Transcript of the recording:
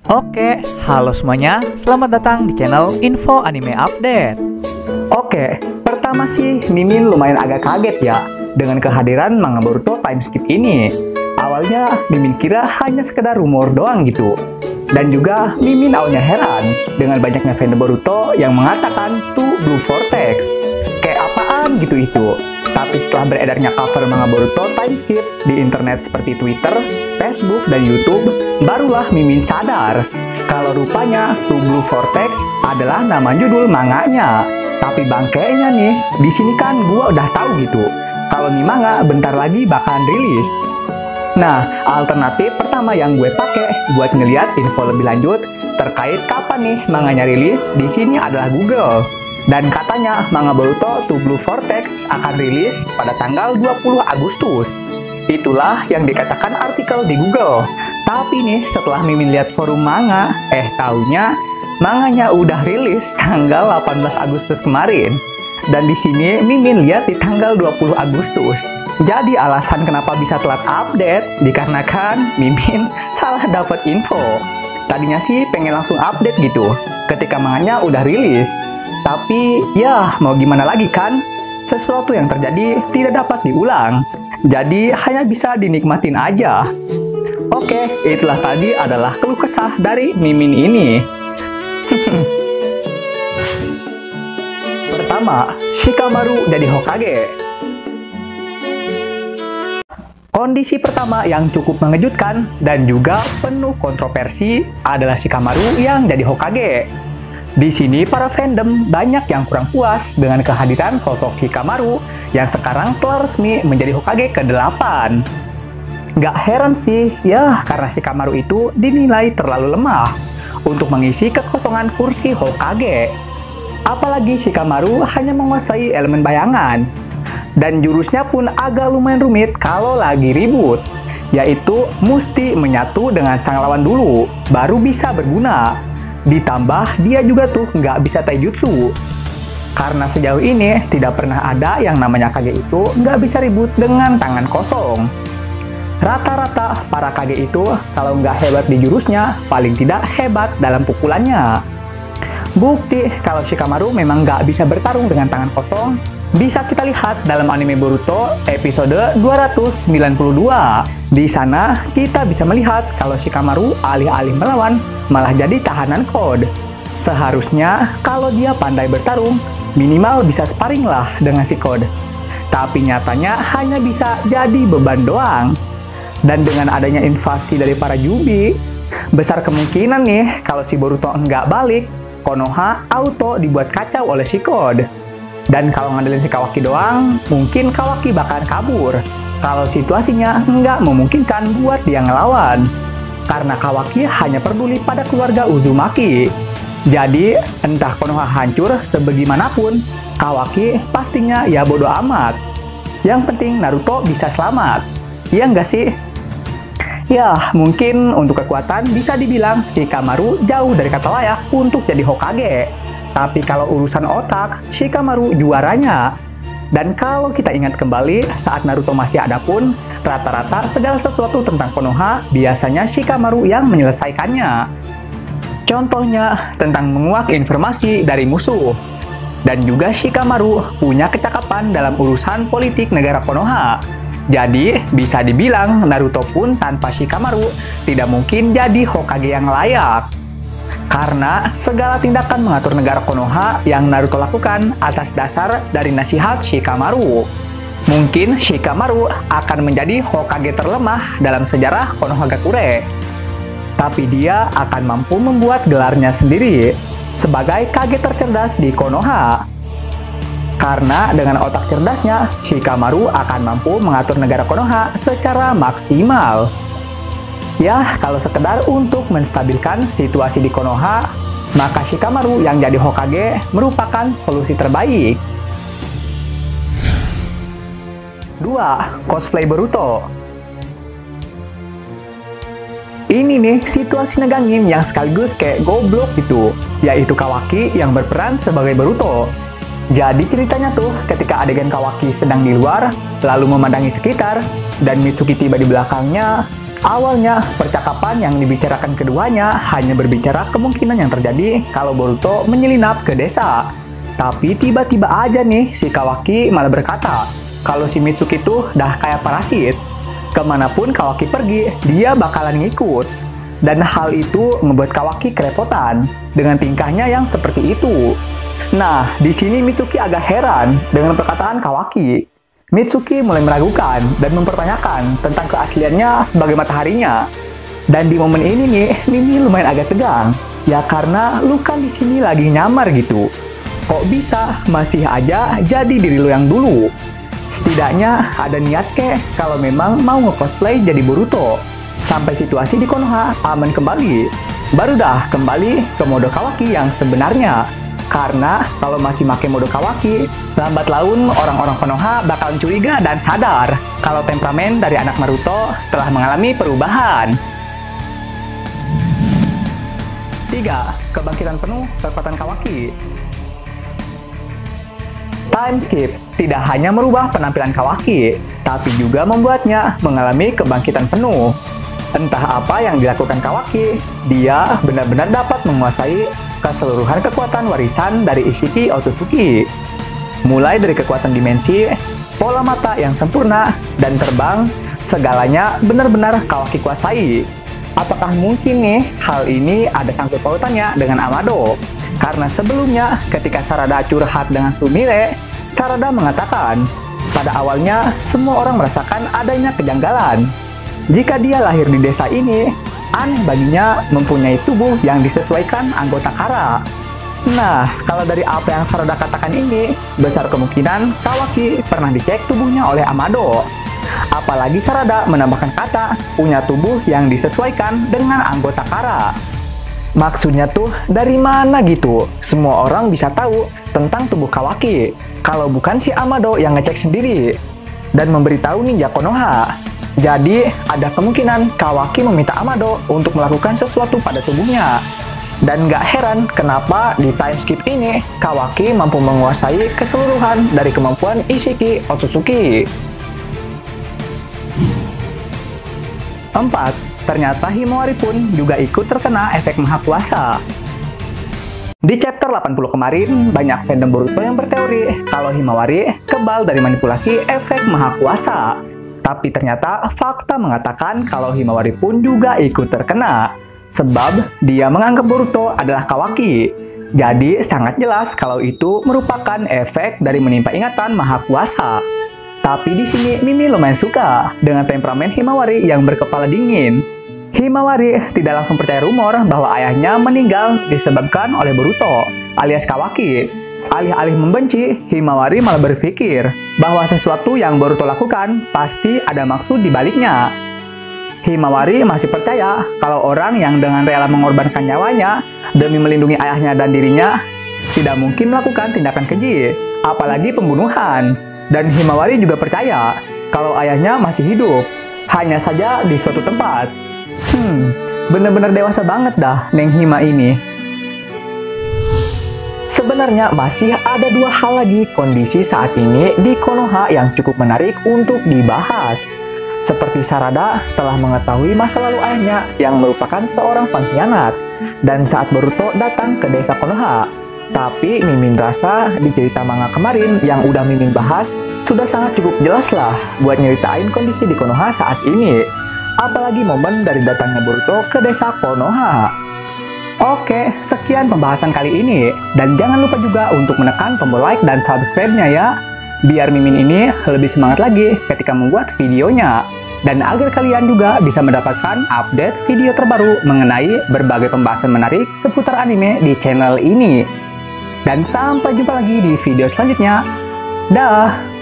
Oke, halo semuanya, selamat datang di channel Info Anime Update. Oke, pertama sih Mimin lumayan agak kaget ya dengan kehadiran manga Boruto time skip ini. Awalnya Mimin kira hanya sekedar rumor doang gitu. Dan juga Mimin awalnya heran dengan banyaknya fandom Boruto yang mengatakan tuh Blue Vortex. Kayak apaan gitu itu. Tapi setelah beredarnya cover manga Boruto time skip di internet seperti Twitter, Facebook, dan YouTube, barulah Mimin sadar kalau rupanya To Blue Vortex adalah nama judul manganya. Tapi bangkainya nih, di sini kan gua udah tahu gitu kalau nih manga bentar lagi bakalan rilis. Nah, alternatif pertama yang gue pakai buat ngeliat info lebih lanjut terkait kapan nih manganya rilis di sini adalah Google. Dan katanya manga Boruto To Blue Vortex akan rilis pada tanggal 20 Agustus. Itulah yang dikatakan artikel di Google. Tapi nih setelah Mimin lihat forum manga, taunya manganya udah rilis tanggal 18 Agustus kemarin. Dan di sini Mimin lihat di tanggal 20 Agustus. Jadi alasan kenapa bisa telat update dikarenakan Mimin salah dapat info. Tadinya sih pengen langsung update gitu ketika manganya udah rilis. Tapi ya mau gimana lagi kan? Sesuatu yang terjadi tidak dapat diulang. Jadi hanya bisa dinikmatin aja. Oke, itulah tadi adalah keluh kesah dari Mimin ini. Pertama, Shikamaru jadi Hokage. Kondisi pertama yang cukup mengejutkan dan juga penuh kontroversi adalah Shikamaru yang jadi Hokage. Di sini para fandom banyak yang kurang puas dengan kehadiran sosok Shikamaru yang sekarang telah resmi menjadi Hokage ke-8. Gak heran sih, ya karena Shikamaru itu dinilai terlalu lemah untuk mengisi kekosongan kursi Hokage. Apalagi Shikamaru hanya menguasai elemen bayangan. Dan jurusnya pun agak lumayan rumit kalau lagi ribut, yaitu mesti menyatu dengan sang lawan dulu, baru bisa berguna. Ditambah dia juga tuh nggak bisa taijutsu. Karena sejauh ini tidak pernah ada yang namanya Kage itu nggak bisa ribut dengan tangan kosong. Rata-rata para Kage itu kalau nggak hebat di jurusnya, paling tidak hebat dalam pukulannya. Bukti kalau Shikamaru memang nggak bisa bertarung dengan tangan kosong bisa kita lihat dalam anime Boruto episode 292. Di sana kita bisa melihat kalau Shikamaru alih-alih melawan malah jadi tahanan code. Seharusnya kalau dia pandai bertarung, minimal bisa sparring lah dengan si code. Tapi nyatanya hanya bisa jadi beban doang. Dan dengan adanya invasi dari para Yubi, besar kemungkinan nih kalau si Boruto nggak balik, Konoha auto dibuat kacau oleh si code. Dan kalau ngandelin si Kawaki doang, mungkin Kawaki bakalan kabur kalau situasinya nggak memungkinkan buat dia ngelawan. Karena Kawaki hanya peduli pada keluarga Uzumaki. Jadi, entah Konoha hancur sebagaimanapun, Kawaki pastinya ya bodo amat. Yang penting Naruto bisa selamat. Iya nggak sih? Ya, mungkin untuk kekuatan bisa dibilang Shikamaru jauh dari kata layak untuk jadi Hokage. Tapi kalau urusan otak, Shikamaru juaranya. Dan kalau kita ingat kembali, saat Naruto masih ada pun, rata-rata segala sesuatu tentang Konoha biasanya Shikamaru yang menyelesaikannya. Contohnya, tentang menguak informasi dari musuh. Dan juga Shikamaru punya kecakapan dalam urusan politik negara Konoha. Jadi, bisa dibilang Naruto pun tanpa Shikamaru tidak mungkin jadi Hokage yang layak. Karena segala tindakan mengatur negara Konoha yang Naruto lakukan atas dasar dari nasihat Shikamaru. Mungkin Shikamaru akan menjadi Hokage terlemah dalam sejarah Konohagakure. Tapi dia akan mampu membuat gelarnya sendiri sebagai Kage tercerdas di Konoha. Karena dengan otak cerdasnya, Shikamaru akan mampu mengatur negara Konoha secara maksimal. Ya, kalau sekedar untuk menstabilkan situasi di Konoha, maka Shikamaru yang jadi Hokage merupakan solusi terbaik. 2. Cosplay Boruto. Ini nih situasi negangin yang sekaligus kayak goblok gitu, yaitu Kawaki yang berperan sebagai Boruto. Jadi ceritanya tuh ketika adegan Kawaki sedang di luar, lalu memandangi sekitar, dan Mitsuki tiba di belakangnya, Awalnya, percakapan yang dibicarakan keduanya hanya berbicara kemungkinan yang terjadi kalau Boruto menyelinap ke desa. Tapi tiba-tiba aja nih si Kawaki malah berkata kalau si Mitsuki tuh dah kayak parasit. Kemanapun Kawaki pergi, dia bakalan ngikut. Dan hal itu membuat Kawaki kerepotan dengan tingkahnya yang seperti itu. Nah, di sini Mitsuki agak heran dengan perkataan Kawaki. Mitsuki mulai meragukan dan mempertanyakan tentang keasliannya sebagai mataharinya. Dan di momen ini nih, Mimi lumayan agak tegang. Ya karena lu kan di sini lagi nyamar gitu. Kok bisa masih aja jadi diri lu yang dulu? Setidaknya ada niat kek kalau memang mau nge-cosplay jadi Boruto. Sampai situasi di Konoha aman kembali. Baru dah kembali ke mode Kawaki yang sebenarnya. Karena kalau masih pakai mode Kawaki, lambat laun orang-orang Konoha bakalan curiga dan sadar kalau temperamen dari anak Naruto telah mengalami perubahan. 3. Kebangkitan penuh kekuatan Kawaki. Time skip tidak hanya merubah penampilan Kawaki, tapi juga membuatnya mengalami kebangkitan penuh. Entah apa yang dilakukan Kawaki, dia benar-benar dapat menguasai keseluruhan kekuatan warisan dari Ishiki Otsutsuki. Mulai dari kekuatan dimensi, pola mata yang sempurna, dan terbang, segalanya benar-benar Kawaki kuasai. Apakah mungkin nih hal ini ada sangkut pautannya dengan Amado? Karena sebelumnya ketika Sarada curhat dengan Sumire, Sarada mengatakan pada awalnya semua orang merasakan adanya kejanggalan. Jika dia lahir di desa ini, aneh baginya mempunyai tubuh yang disesuaikan anggota Kara. Nah, kalau dari apa yang Sarada katakan ini, besar kemungkinan Kawaki pernah dicek tubuhnya oleh Amado. Apalagi Sarada menambahkan kata punya tubuh yang disesuaikan dengan anggota Kara. Maksudnya tuh dari mana gitu? Semua orang bisa tahu tentang tubuh Kawaki, kalau bukan si Amado yang ngecek sendiri dan memberitahu ninja Konoha. Jadi, ada kemungkinan Kawaki meminta Amado untuk melakukan sesuatu pada tubuhnya. Dan nggak heran kenapa di time skip ini, Kawaki mampu menguasai keseluruhan dari kemampuan Ishiki Otsutsuki. 4. Ternyata Himawari pun juga ikut terkena efek Maha Kuasa. Di chapter 80 kemarin, banyak fandom Boruto yang berteori kalau Himawari kebal dari manipulasi efek Maha Kuasa. Tapi ternyata fakta mengatakan kalau Himawari pun juga ikut terkena. Sebab dia menganggap Boruto adalah Kawaki. Jadi sangat jelas kalau itu merupakan efek dari menimpa ingatan Maha Kuasa. Tapi di sini Mimi lumayan suka dengan temperamen Himawari yang berkepala dingin. Himawari tidak langsung percaya rumor bahwa ayahnya meninggal disebabkan oleh Boruto alias Kawaki. Alih-alih membenci, Himawari malah berpikir bahwa sesuatu yang Boruto lakukan pasti ada maksud di baliknya. Himawari masih percaya kalau orang yang dengan rela mengorbankan nyawanya demi melindungi ayahnya dan dirinya tidak mungkin melakukan tindakan keji, apalagi pembunuhan. Dan Himawari juga percaya kalau ayahnya masih hidup, hanya saja di suatu tempat. Bener-bener dewasa banget dah Neng Hima ini. Sebenarnya masih ada dua hal lagi kondisi saat ini di Konoha yang cukup menarik untuk dibahas. Seperti Sarada telah mengetahui masa lalu ayahnya yang merupakan seorang pengkhianat. Dan saat Boruto datang ke desa Konoha. Tapi Mimin rasa di cerita manga kemarin yang udah Mimin bahas, sudah sangat cukup jelas lah buat nyeritain kondisi di Konoha saat ini. Apalagi momen dari datangnya Boruto ke desa Konoha. Oke, sekian pembahasan kali ini. Dan jangan lupa juga untuk menekan tombol like dan subscribe-nya ya. Biar Mimin ini lebih semangat lagi ketika membuat videonya. Dan agar kalian juga bisa mendapatkan update video terbaru mengenai berbagai pembahasan menarik seputar anime di channel ini. Dan sampai jumpa lagi di video selanjutnya. Dah!